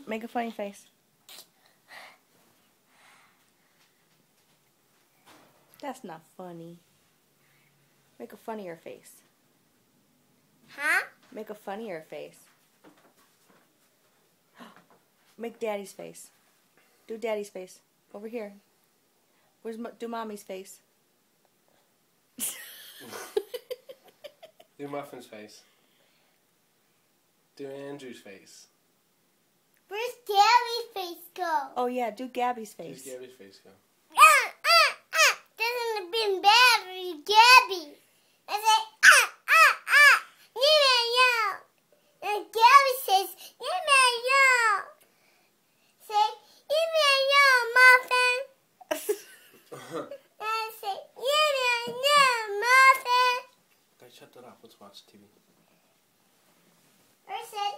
Make a funny face. That's not funny. Make a funnier face. Huh? Make a funnier face. Make Daddy's face. Do Daddy's face. Over here. Do Mommy's face. Do Muffin's face. Do Andrew's face. Where's Gabby's face go? Oh yeah, do Gabby's face. Where's Gabby's face go? Doesn't have been bad for you, Gabby. I say, yeah. And Gabby says, yeah. Say, yeah, Muffin. And I say, yeah, Muffin. Guys, shut that off. Let's watch TV. I said,